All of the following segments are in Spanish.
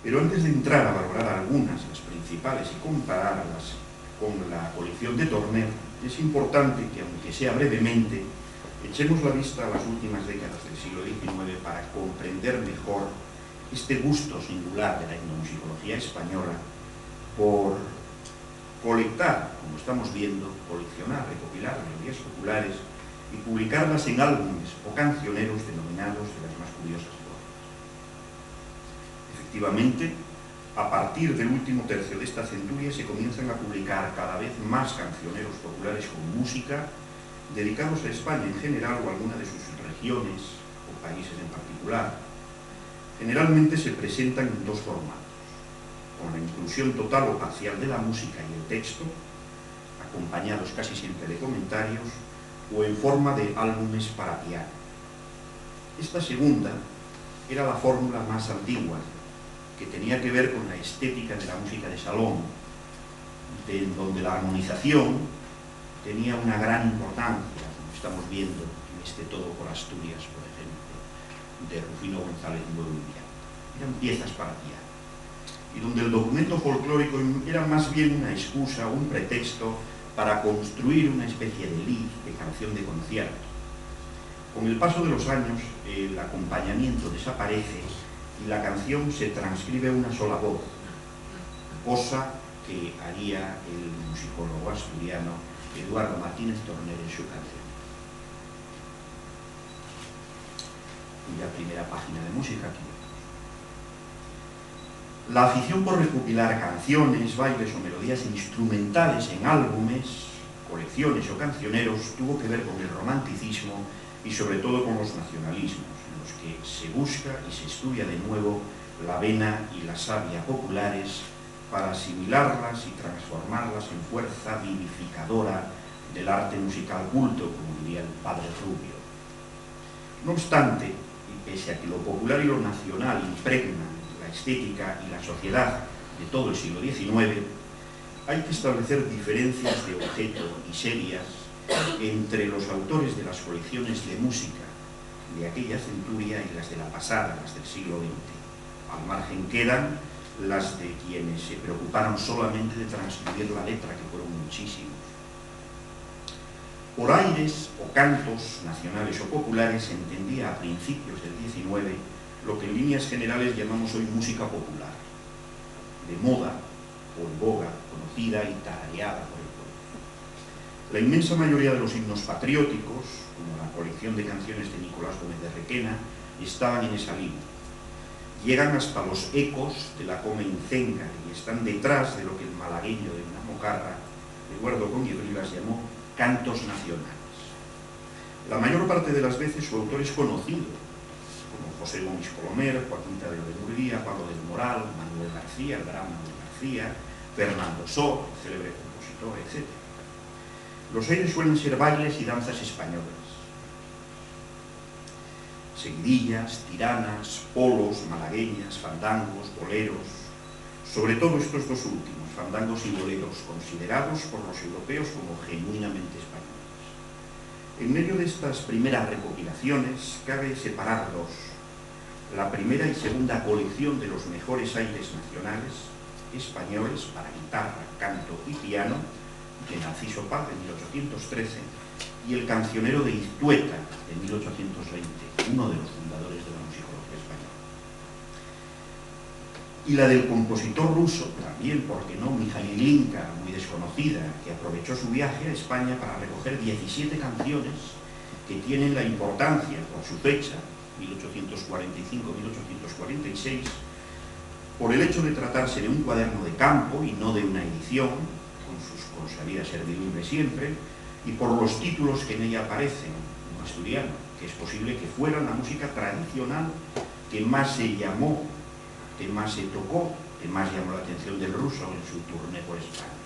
Pero antes de entrar a valorar algunas, las principales, y compararlas con la colección de Torner, es importante que, aunque sea brevemente, echemos la vista a las últimas décadas del siglo XIX para comprender mejor este gusto singular de la etnomusicología española por colectar, como estamos viendo, coleccionar, recopilar melodías populares y publicarlas en álbumes o cancioneros denominados de las más curiosas formas. Efectivamente, a partir del último tercio de esta centuria se comienzan a publicar cada vez más cancioneros populares con música dedicados a España en general o a alguna de sus regiones o países en particular. Generalmente se presentan en dos formatos: con la inclusión total o parcial de la música y el texto, acompañados casi siempre de comentarios, o en forma de álbumes para piano. Esta segunda era la fórmula más antigua, que tenía que ver con la estética de la música de salón, donde la armonización tenía una gran importancia, como estamos viendo en este Todo por Asturias, por ejemplo, de Rufino González Nuevo y Miranda. Eran piezas para piano, y donde el documento folclórico era más bien una excusa, un pretexto para construir una especie de lead, de canción de concierto. Con el paso de los años, el acompañamiento desaparece y la canción se transcribe una sola voz, cosa que haría el musicólogo asturiano Eduardo Martínez Torner en su canción. Y la primera página de música aquí. La afición por recopilar canciones, bailes o melodías instrumentales en álbumes, colecciones o cancioneros tuvo que ver con el romanticismo y sobre todo con los nacionalismos, en los que se busca y se estudia de nuevo la vena y la savia populares para asimilarlas y transformarlas en fuerza vivificadora del arte musical culto, como diría el padre Rubio. No obstante, y pese a que lo popular y lo nacional impregnan la estética y la sociedad de todo el siglo XIX, hay que establecer diferencias de objeto y serias entre los autores de las colecciones de música de aquella centuria y las de la pasada, las del siglo XX. Al margen quedan las de quienes se preocuparon solamente de transcribir la letra, que fueron muchísimos. Por aires o cantos nacionales o populares se entendía a principios del XIX lo que en líneas generales llamamos hoy música popular, de moda o en boga, conocida y tarareada por el pueblo. La inmensa mayoría de los himnos patrióticos, como la colección de canciones de Nicolás Gómez de Requena, estaban en esa línea. Llegan hasta los ecos de la coma incenga y están detrás de lo que el malagueño de una mocarra, Eduardo Coñebrivas, llamó cantos nacionales. La mayor parte de las veces su autor es conocido, como José Gómez Colomer, Joaquín Tadeo de Murguía, Pablo del Moral, Manuel García, el gran Manuel García, Fernando Sor, el célebre compositor, etc. Los aires suelen ser bailes y danzas españolas. Seguidillas, tiranas, polos, malagueñas, fandangos, boleros, sobre todo estos dos últimos, fandangos y boleros, considerados por los europeos como genuinamente españoles. En medio de estas primeras recopilaciones cabe separar dos: la primera y segunda colección de los mejores aires nacionales españoles para guitarra, canto y piano, de Narciso Paz, de 1813, y el cancionero de Iztueta, de 1820, uno de los fundadores de la musicología española. Y la del compositor ruso, también, ¿por qué no?, Mijail Glinka, muy desconocida, que aprovechó su viaje a España para recoger 17 canciones que tienen la importancia, por su fecha, 1845-1846, por el hecho de tratarse de un cuaderno de campo y no de una edición, con sus consabidas servidumbre siempre, y por los títulos que en ella aparecen, en asturiano, que es posible que fuera la música tradicional que más se llamó, que más se tocó, que más llamó la atención del ruso en su tourné por España.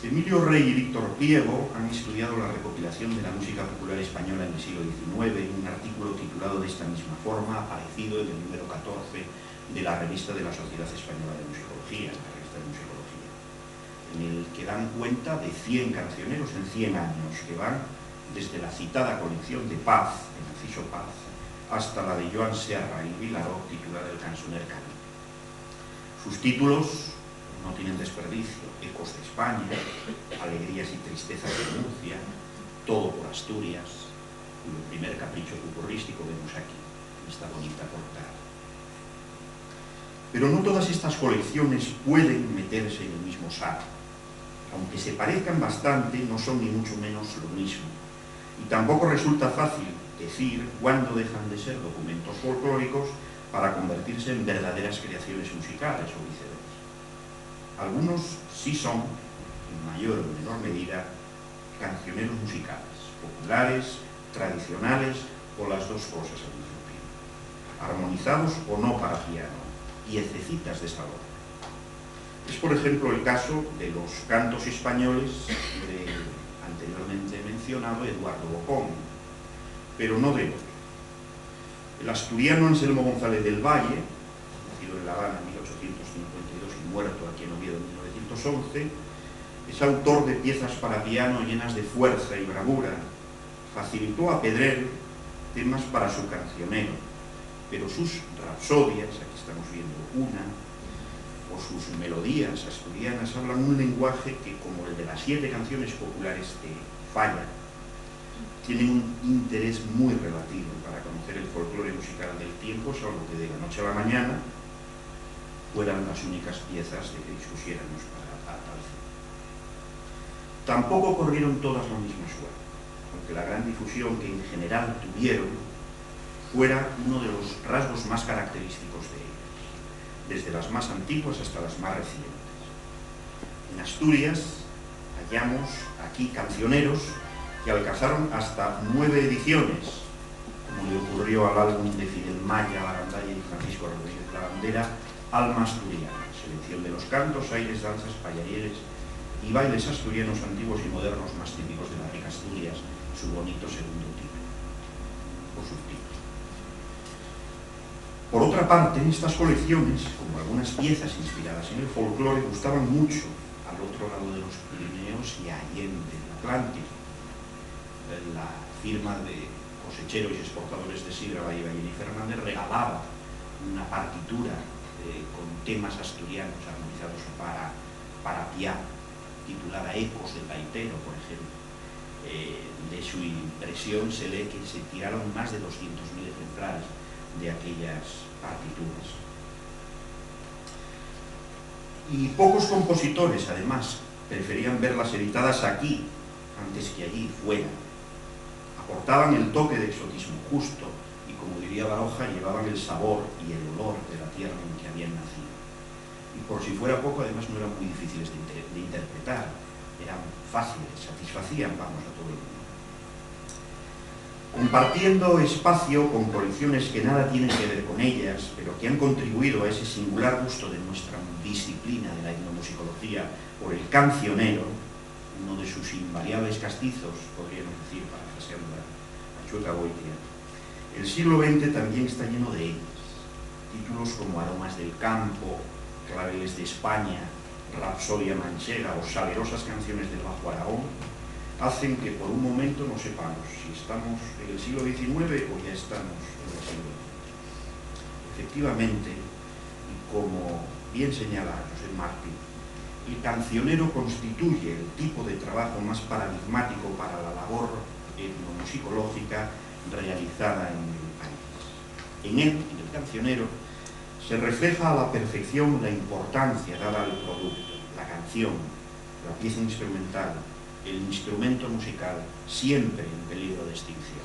Emilio Rey y Víctor Priego han estudiado la recopilación de la música popular española en el siglo XIX en un artículo titulado de esta misma forma, aparecido en el número 14 de la revista de la Sociedad Española de Musicología, la revista de Musicología, en el que dan cuenta de 100 cancioneros en 100 años, que van desde la citada colección de Paz, de Narciso Paz, hasta la de Joan Serra y Vilaró, titulada El cancioner canario. Sus títulos no tienen desperdicio: Ecos de España, Alegrías y tristezas de Murcia, Todo por Asturias, cuyo primer capricho pupurrístico vemos aquí, en esta bonita portada. Pero no todas estas colecciones pueden meterse en el mismo saco. Aunque se parezcan bastante, no son ni mucho menos lo mismo. Y tampoco resulta fácil decir cuándo dejan de ser documentos folclóricos para convertirse en verdaderas creaciones musicales o viceversa. Algunos sí son, en mayor o menor medida, cancioneros musicales, populares, tradicionales o las dos cosas al mismo tiempo, armonizados o no para piano, piececitas de salón. Es, por ejemplo, el caso de los cantos españoles del anteriormente mencionado Eduardo Bocón, pero no de otro. El asturiano Anselmo González del Valle, nacido en La Habana en 1852 y muerto aquí en Oviedo en 1911, es autor de piezas para piano llenas de fuerza y bravura. Facilitó a Pedrell temas para su cancionero, pero sus rapsodias, aquí estamos viendo una, o sus melodías asturianas hablan un lenguaje que, como el de las 7 canciones populares de Falla, tienen un interés muy relativo para conocer el folclore musical del tiempo, salvo que de la noche a la mañana fueran las únicas piezas de que dispusiéramos para tal fin. Tampoco corrieron todas la misma suerte, aunque la gran difusión que en general tuvieron fuera uno de los rasgos más característicos de ellas, desde las más antiguas hasta las más recientes. En Asturias hallamos aquí cancioneros que alcanzaron hasta 9 ediciones, como le ocurrió al álbum de Fidel Maya, Barandalla y Francisco Rodríguez La Bandera, Alma Asturiana, selección de los cantos, aires, danzas, payarieres y bailes asturianos antiguos y modernos más típicos de la rica Asturias, su bonito segundo título, o subtítulo. Por otra parte, estas colecciones, como algunas piezas inspiradas en el folclore, gustaban mucho al otro lado de los Pirineos y allende el Atlántico. La firma de cosecheros y exportadores de sidra Valle y Fernández regalaba una partitura con temas asturianos armonizados para piano, titulada Ecos de Taitero, por ejemplo. De su impresión se lee que se tiraron más de 200.000 ejemplares de aquellas partituras. Y pocos compositores, además, preferían verlas editadas aquí antes que allí, fuera. Aportaban el toque de exotismo justo y, como diría Baroja, llevaban el sabor y el olor de la tierra en que habían nacido. Y por si fuera poco, además no eran muy difíciles de interpretar, eran fáciles, satisfacían, vamos, a todo el mundo. Compartiendo espacio con colecciones que nada tienen que ver con ellas, pero que han contribuido a ese singular gusto de nuestra disciplina de la etnomusicología por el cancionero, uno de sus invariables castizos, podríamos decir, parafraseando a Chueca Goitia. El siglo XX también está lleno de ellas. Títulos como Aromas del Campo, Claveles de España, Rapsodia Manchega o salerosas canciones del Bajo Aragón hacen que por un momento no sepamos si estamos en el siglo XIX o ya estamos en el siglo XX. Efectivamente, y como bien señala José Martí, el cancionero constituye el tipo de trabajo más paradigmático para la labor etnomusicológica realizada en el país. En él, en el cancionero, se refleja a la perfección la importancia dada al producto, la canción, la pieza instrumental, el instrumento musical, siempre en peligro de extinción.